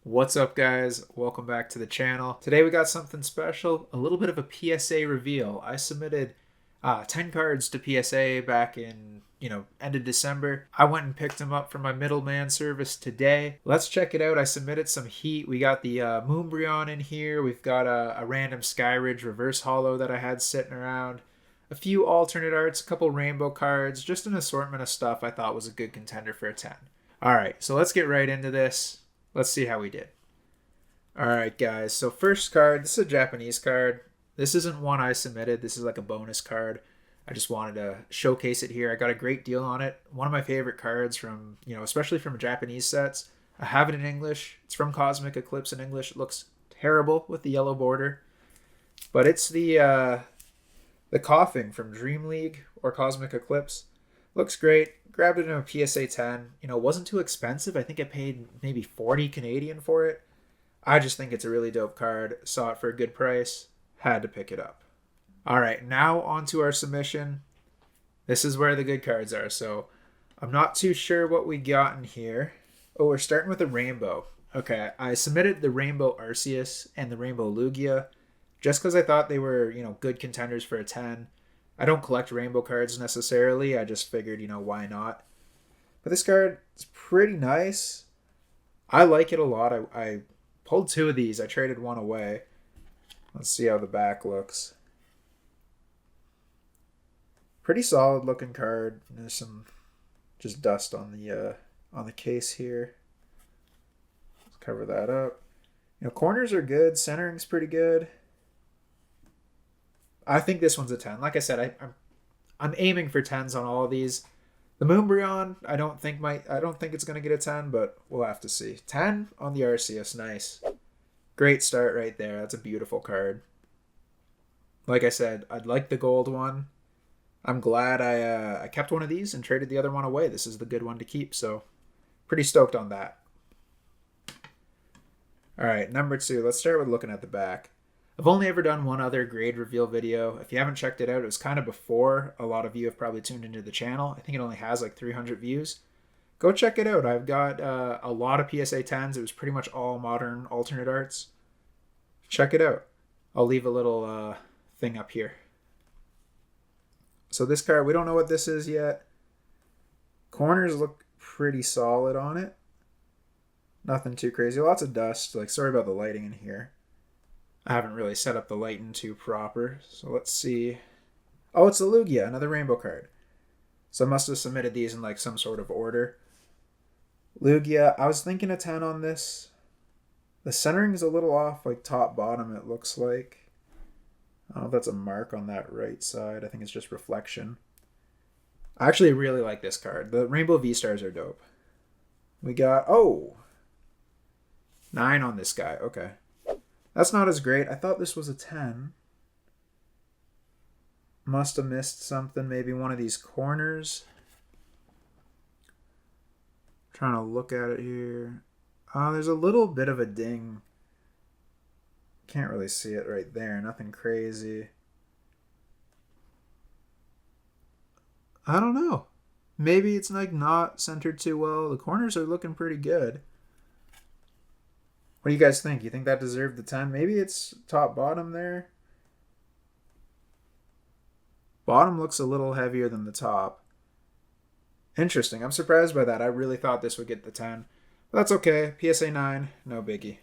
What's up, guys? Welcome back to the channel. Today we got something special, a little bit of a PSA reveal. I submitted 10 cards to PSA back in, end of December. I went and picked them up from my middleman service today. Let's check it out. I submitted some heat. We got the Moonbreon in here. We've got a random Skyridge reverse holo that I had sitting around. A few alternate arts, a couple rainbow cards, just an assortment of stuff I thought was a good contender for a 10. All right, so let's get right into this. Let's see how we did. Alright guys, so first card, this is a Japanese card. This isn't one I submitted, this is like a bonus card. I just wanted to showcase it here. I got a great deal on it. One of my favorite cards from, especially from Japanese sets. I have it in English. It's from Cosmic Eclipse in English. It looks terrible with the yellow border. But it's the Coughing from Dream League or Cosmic Eclipse. Looks great. Grabbed it in a PSA 10. Wasn't too expensive. I think I paid maybe 40 Canadian for it. I just think it's a really dope card. Saw it for a good price. Had to pick it up. All right, now on to our submission. This is where the good cards are. So I'm not too sure what we got in here. Oh, we're starting with a rainbow. Okay, I submitted the Rainbow Arceus and the Rainbow Lugia just because I thought they were, good contenders for a 10. I don't collect rainbow cards necessarily. I just figured, why not? But this card is pretty nice. I like it a lot. I pulled two of these. I traded one away. Let's see how the back looks. Pretty solid looking card. There's some just dust on the case here. Let's cover that up. Corners are good. Centering's pretty good. I think this one's a 10. Like I said, I'm aiming for 10s on all of these. The Moonbreon, I don't think it's gonna get a 10, but we'll have to see. 10 on the Arceus, nice. Great start right there. That's a beautiful card. Like I said, I'd like the gold one. I'm glad I kept one of these and traded the other one away. This is the good one to keep, so pretty stoked on that. All right, number 2. Let's start with looking at the back. I've only ever done one other grade reveal video. If you haven't checked it out, it was kind of before a lot of you have probably tuned into the channel. I think it only has like 300 views. Go check it out. I've got a lot of PSA 10s. It was pretty much all modern alternate arts. Check it out. I'll leave a little thing up here. So this card, we don't know what this is yet. Corners look pretty solid on it. Nothing too crazy. Lots of dust. Like, sorry about the lighting in here. I haven't really set up the lighting too proper. So let's see. Oh, it's a Lugia, another rainbow card. So I must have submitted these in like some sort of order. Lugia, I was thinking a 10 on this. The centering is a little off, like top bottom it looks like. I don't know if that's a mark on that right side. I think it's just reflection. I actually really like this card. The Rainbow V-Stars are dope. We got, 9 on this guy. Okay. That's not as great. I thought this was a 10. Must have missed something. Maybe one of these corners. Trying to look at it here. There's a little bit of a ding. Can't really see it right there. Nothing crazy. I don't know. Maybe it's like not centered too well. The corners are looking pretty good. What do you guys think? You think that deserved the 10? Maybe it's top bottom there. Bottom looks a little heavier than the top. Interesting. I'm surprised by that. I really thought this would get the 10. But that's okay. PSA 9, no biggie.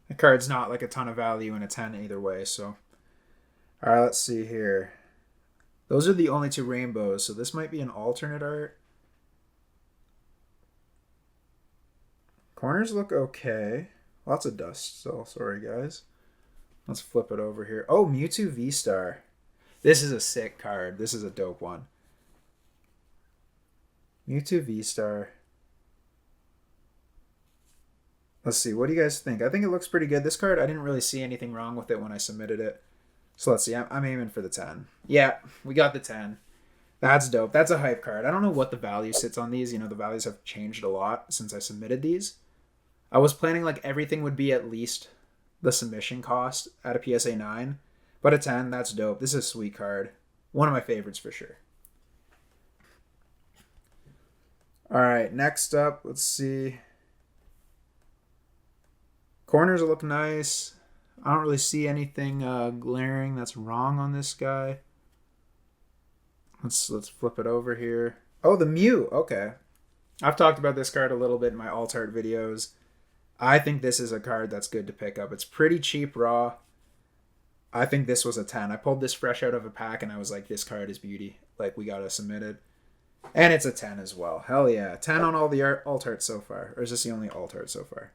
The card's not like a ton of value in a 10 either way, so. Alright, let's see here. Those are the only 2 rainbows, so this might be an alternate art. Corners look okay. Lots of dust still. Sorry, guys. Let's flip it over here. Oh, Mewtwo V-Star. This is a sick card. This is a dope one. Mewtwo V-Star. Let's see. What do you guys think? I think it looks pretty good. This card, I didn't really see anything wrong with it when I submitted it. So let's see. I'm aiming for the 10. Yeah, we got the 10. That's dope. That's a hype card. I don't know what the value sits on these. The values have changed a lot since I submitted these. I was planning like everything would be at least the submission cost at a PSA 9. But a 10, that's dope. This is a sweet card. One of my favorites for sure. All right, next up, let's see. Corners look nice. I don't really see anything glaring that's wrong on this guy. Let's flip it over here. Oh, the Mew. Okay. I've talked about this card a little bit in my alt art videos. I think this is a card that's good to pick up. It's pretty cheap raw. I think this was a 10. I pulled this fresh out of a pack and I was like, this card is beauty. Like, we got to submit it. And it's a 10 as well. Hell yeah. 10 on all the alt art so far. Or is this the only alt art so far?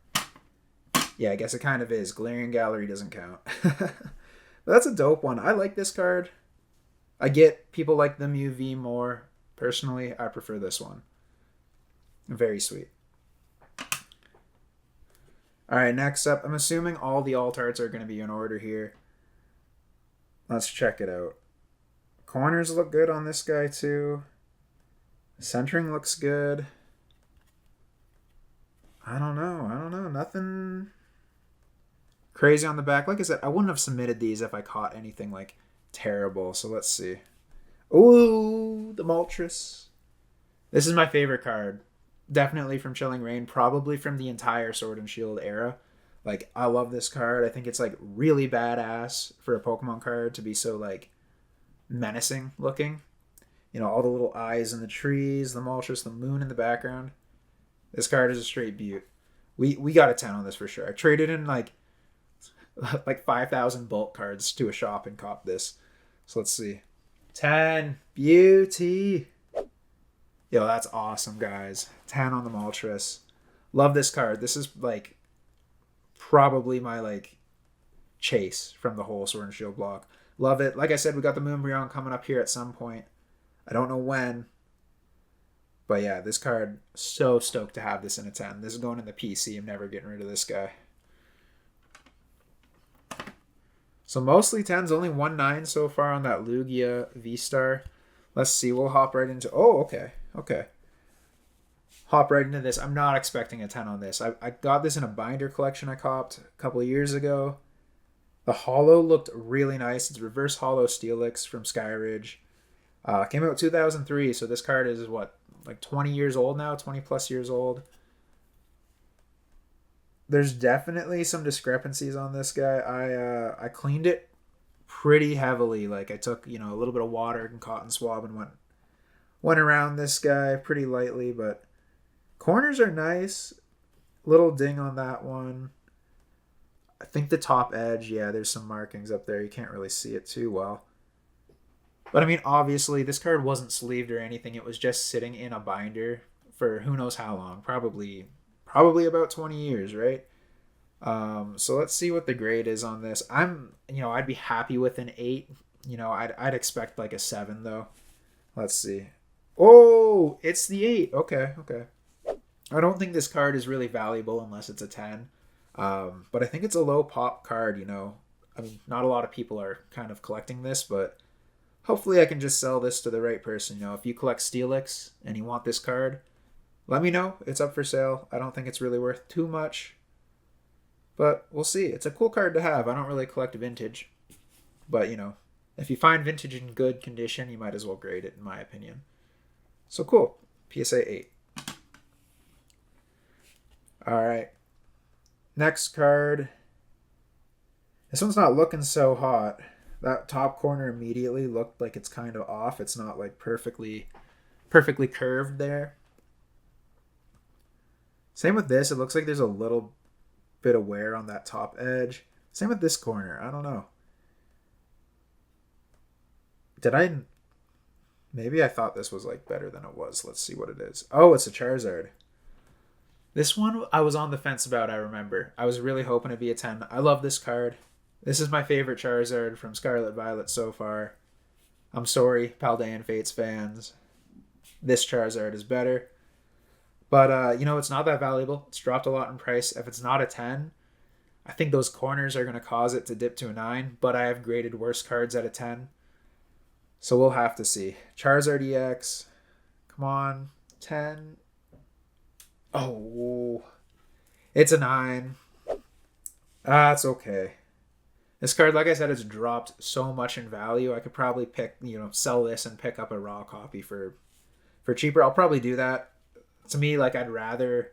Yeah, I guess it kind of is. Galarian Gallery doesn't count. But that's a dope one. I like this card. I get people like the Mew V more. Personally, I prefer this one. Very sweet. Alright, next up. I'm assuming all the alt arts are going to be in order here. Let's check it out. Corners look good on this guy too. Centering looks good. I don't know. Nothing crazy on the back. Like I said, I wouldn't have submitted these if I caught anything like terrible. So let's see. Ooh, the Moltres. This is my favorite card. Definitely from Chilling Reign. Probably from the entire Sword and Shield era. Like, I love this card. I think it's like really badass for a Pokemon card to be so like menacing looking. You know, all the little eyes in the trees, the Moltres, the moon in the background. This card is a straight beaut. We got a 10 on this for sure. I traded in like 5,000 bulk cards to a shop and copped this. So let's see. 10. Beauty. Yo, that's awesome, guys. 10 on the Moltres. Love this card. This is like probably my like chase from the whole Sword and Shield block. Love it. Like I said, we got the Moonbreon coming up here at some point. I don't know when. But yeah, this card, so stoked to have this in a 10. This is going in the PC. I'm never getting rid of this guy. So mostly 10s, only 1/9 so far on that Lugia V-Star. Let's see, we'll hop right into... Oh, okay. Hop right into this. I'm not expecting a 10 on this. I got this in a binder collection I copped a couple of years ago. The holo looked really nice. It's reverse holo Steelix from Skyridge. Came out 2003, so this card is what, like 20 years old now? 20 plus years old. There's definitely some discrepancies on this guy. I cleaned it pretty heavily. Like I took, a little bit of water and cotton swab and went around this guy pretty lightly, but corners are nice. Little ding on that one. I think the top edge, yeah, there's some markings up there. You can't really see it too well. But I mean, obviously, this card wasn't sleeved or anything. It was just sitting in a binder for who knows how long. Probably about 20 years, right? So let's see what the grade is on this. I'd be happy with an 8. I'd expect like a 7 though. Let's see. Oh, it's the 8. Okay. I don't think this card is really valuable unless it's a 10. But I think it's a low pop card, I mean, not a lot of people are kind of collecting this, but hopefully I can just sell this to the right person. If you collect Steelix and you want this card, let me know. It's up for sale. I don't think it's really worth too much, but we'll see. It's a cool card to have. I don't really collect vintage, but if you find vintage in good condition, you might as well grade it, in my opinion. So cool. PSA 8. All right. Next card. This one's not looking so hot. That top corner immediately looked like it's kind of off. It's not like perfectly curved there. Same with this. It looks like there's a little bit of wear on that top edge. Same with this corner. I don't know. Maybe I thought this was like better than it was. Let's see what it is. Oh, it's a Charizard. This one I was on the fence about, I remember. I was really hoping to be a 10. I love this card. This is my favorite Charizard from Scarlet Violet so far. I'm sorry, Paldean Fates fans. This Charizard is better. But, it's not that valuable. It's dropped a lot in price. If it's not a 10, I think those corners are going to cause it to dip to a 9. But I have graded worse cards at a 10. So we'll have to see. Charizard EX. Come on. 10. Oh. It's a 9. It's okay. This card, like I said, has dropped so much in value. I could probably sell this and pick up a raw copy for cheaper. I'll probably do that. To me, like, I'd rather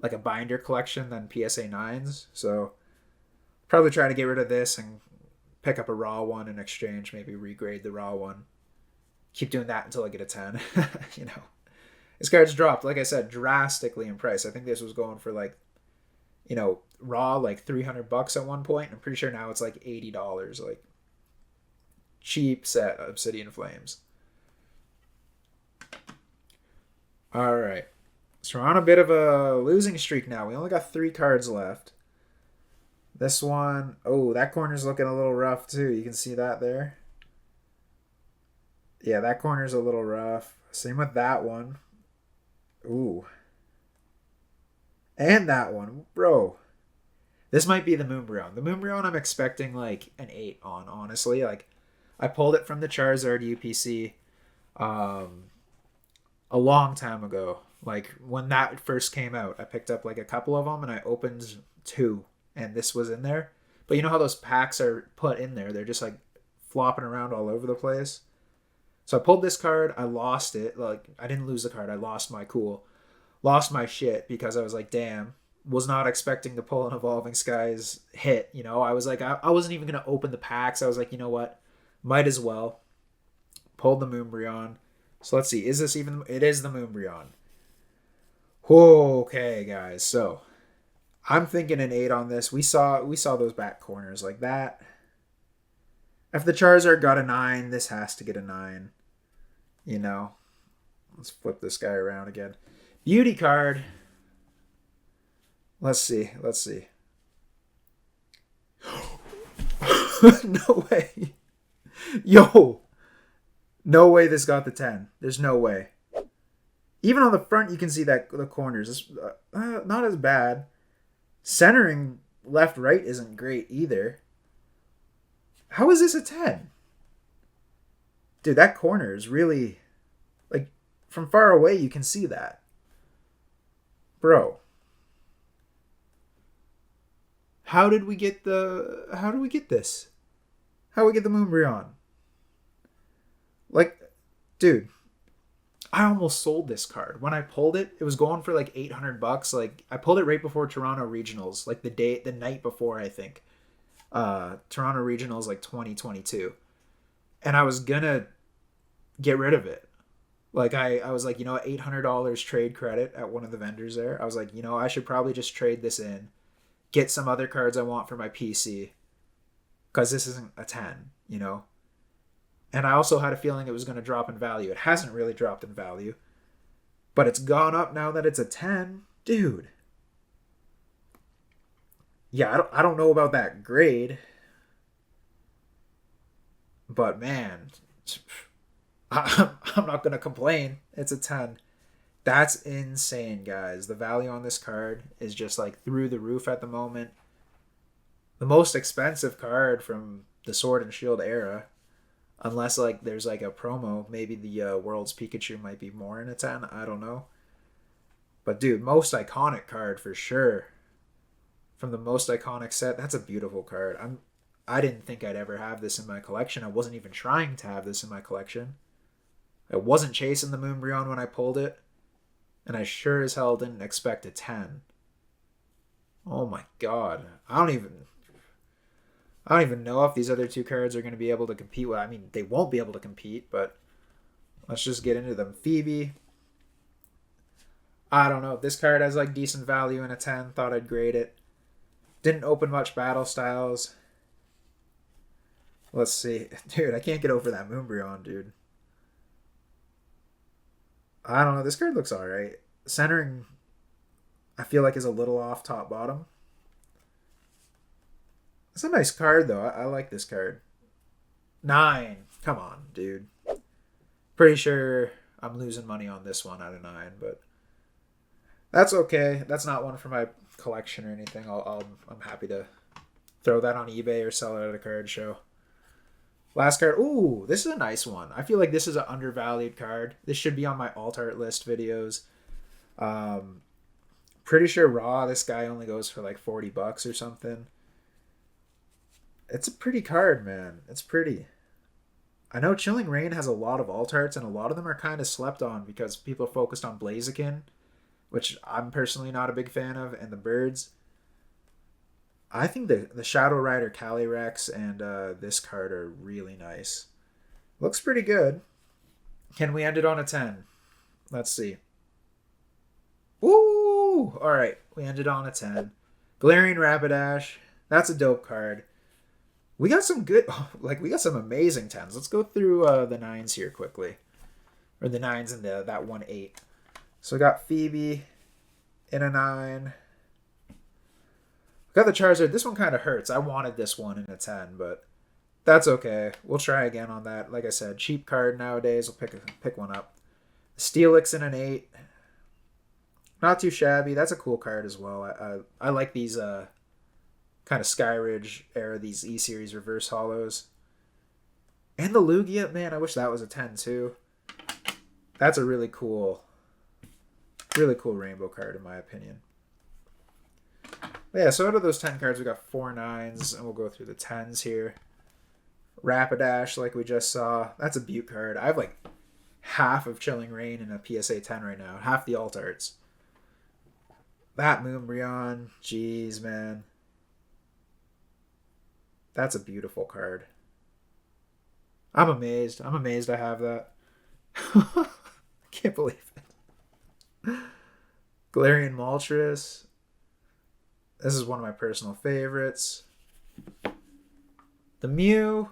like a binder collection than PSA 9s. So probably try to get rid of this and pick up a raw one in exchange, maybe regrade the raw one. Keep doing that until I get a 10. You know, this card's dropped, like I said, drastically in price. I think this was going for like, you know, raw like $300 at one point. I'm pretty sure now it's like $80. Like, cheap set Obsidian Flames. All right. So we're on a bit of a losing streak now. We only got 3 cards left. This one, oh, that corner's looking a little rough too. You can see that there. Yeah, that corner's a little rough. Same with that one. Ooh. And that one. Bro. This might be the Moonbreon. The Moonbreon I'm expecting like an 8 on, honestly. Like, I pulled it from the Charizard UPC a long time ago. Like, when that first came out, I picked up like a couple of them and I opened 2. And this was in there. But you know how those packs are put in there? They're just like flopping around all over the place. So I pulled this card. I lost it. Like, I didn't lose the card. I lost my cool. Lost my shit because I was like, damn. Was not expecting to pull an Evolving Skies hit. You know, I was like, I wasn't even going to open the packs. I was like, you know what? Might as well. Pulled the Moonbreon. So let's see. Is this even... It is the Moonbreon. Okay, guys. So... I'm thinking an 8 on this. We saw those back corners like that. If the Charizard got a 9, this has to get a 9. You know. Let's flip this guy around again. Beauty card. Let's see. No way. Yo. No way this got the 10. There's no way. Even on the front, you can see that the corners. It's not as bad. Centering left-right isn't great either. How is this a 10? Dude, that corner is really... Like, from far away, you can see that. Bro. How did we get this? How do we get the Moonbreon? Like, dude... I almost sold this card. When I pulled it, it was going for like $800. Like, I pulled it right before Toronto Regionals, like the night before, I think. Toronto Regionals like 2022. And I was gonna get rid of it. Like, I was like, you know what, $800 trade credit at one of the vendors there. I was like, you know, I should probably just trade this in, get some other cards I want for my PC, because this isn't a 10, you know. And I also had a feeling it was going to drop in value. It hasn't really dropped in value. But it's gone up now that it's a 10. Dude. Yeah, I don't know about that grade. But man, I'm not going to complain. It's a 10. That's insane, guys. The value on this card is just like through the roof at the moment. The most expensive card from the Sword and Shield era. Unless, like, there's, like, a promo. Maybe the World's Pikachu might be more in a 10. I don't know. But, dude, most iconic card for sure. From the most iconic set. That's a beautiful card. I didn't think I'd ever have this in my collection. I wasn't even trying to have this in my collection. I wasn't chasing the Moonbreon when I pulled it. And I sure as hell didn't expect a 10. Oh, my God. I don't even know if these other 2 cards are going to be able to compete. Well, I mean, they won't be able to compete, but let's just get into them. Phoebe. I don't know. This card has, like, decent value in a 10. Thought I'd grade it. Didn't open much battle styles. Let's see. Dude, I can't get over that Moonbreon, dude. I don't know. This card looks alright. Centering, I feel like, is a little off top-bottom. It's a nice card, though. I like this card. 9. Come on, dude. Pretty sure I'm losing money on this one out of 9, but that's okay. That's not one for my collection or anything. I'm happy to throw that on eBay or sell it at a card show. Last card. Ooh, this is a nice one. I feel like this is an undervalued card. This should be on my alt art list videos. Pretty sure raw, this guy only goes for like $40 or something. It's a pretty card, man. It's pretty. I know Chilling Reign has a lot of alt arts, and a lot of them are kind of slept on because people are focused on Blaziken which I'm personally not a big fan of, and the birds. I think the Shadow Rider Calyrex and this card are really nice. Looks pretty good. Can we end it on a 10? Let's see. Woo! All right, we ended on a 10. Galarian Rapidash. That's a dope card. We got some good, we got some amazing 10s. Let's go through the 9s here quickly. Or the 9s and that 1-8. So we got Phoebe in a 9. Got the Charizard. This one kind of hurts. I wanted this one in a 10, but that's okay. We'll try again on that. Like I said, cheap card nowadays. We'll pick one up. Steelix in an 8. Not too shabby. That's a cool card as well. I like these kind of Skyridge era, these E-Series reverse hollows. And the Lugia, man, I wish that was a 10 too. That's a really cool rainbow card in my opinion. But yeah, so out of those 10 cards, we got 4 9s, and we'll go through the 10s here. Rapidash, like we just saw. That's a beaut card. I have like half of Chilling Reign in a PSA 10 right now. Half the alt arts. That Moonbreon, jeez, man. That's a beautiful card. I'm amazed. I'm amazed I have that. I can't believe it. Galarian Moltres. This is one of my personal favorites. The Mew.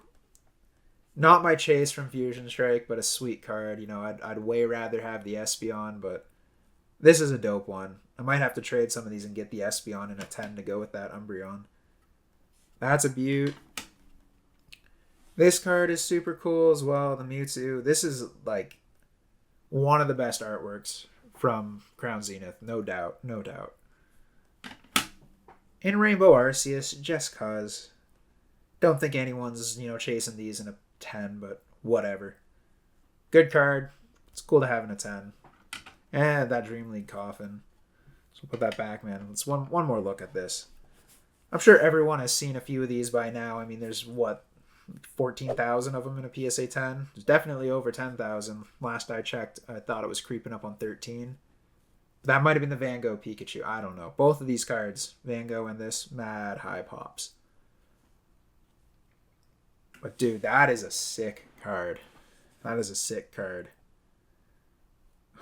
Not my chase from Fusion Strike, but a sweet card. You know, I'd way rather have the Espeon, but this is a dope one. I might have to trade some of these and get the Espeon in a 10 to go with that Umbreon. That's a beaut. This card is super cool as well, the Mewtwo. This is like one of the best artworks from Crown Zenith, no doubt, no doubt. In Rainbow Arceus, just cause. Don't think anyone's, chasing these in a 10, but whatever. Good card. It's cool to have in a 10. And that Dream League Coffin. So we'll put that back, man. Let's one more look at this. I'm sure everyone has seen a few of these by now. I mean, there's 14,000 of them in a PSA 10. There's definitely over 10,000. Last I checked, I thought it was creeping up on 13. That might have been the Van Gogh Pikachu. I don't know. Both of these cards, Van Gogh and this, mad high pops. But dude, that is a sick card. That is a sick card.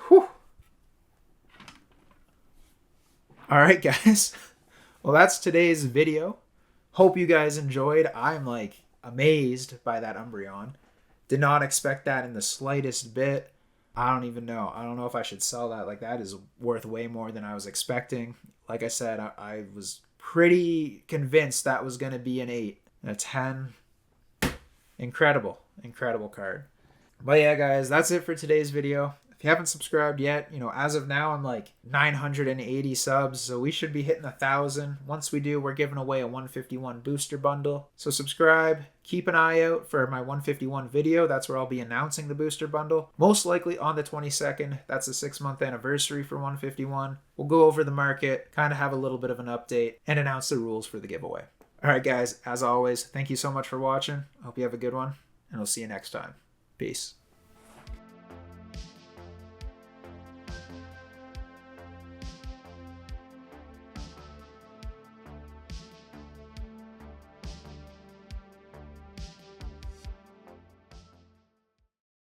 Whew. All right, guys. Well, that's today's video. Hope you guys enjoyed. I'm like amazed by that Umbreon. Did not expect that in the slightest bit. I don't even know. I don't know if I should sell that. Like, that is worth way more than I was expecting. Like I said, I was pretty convinced that was going to be an 8. A 10. Incredible. Incredible card. But yeah, guys, that's it for today's video. If you haven't subscribed yet, as of now, I'm like 980 subs, so we should be hitting 1,000. Once we do, we're giving away a 151 booster bundle. So subscribe, keep an eye out for my 151 video. That's where I'll be announcing the booster bundle. Most likely on the 22nd. That's the 6-month anniversary for 151. We'll go over the market, kind of have a little bit of an update, and announce the rules for the giveaway. All right, guys, as always, thank you so much for watching. I hope you have a good one, and we'll see you next time. Peace.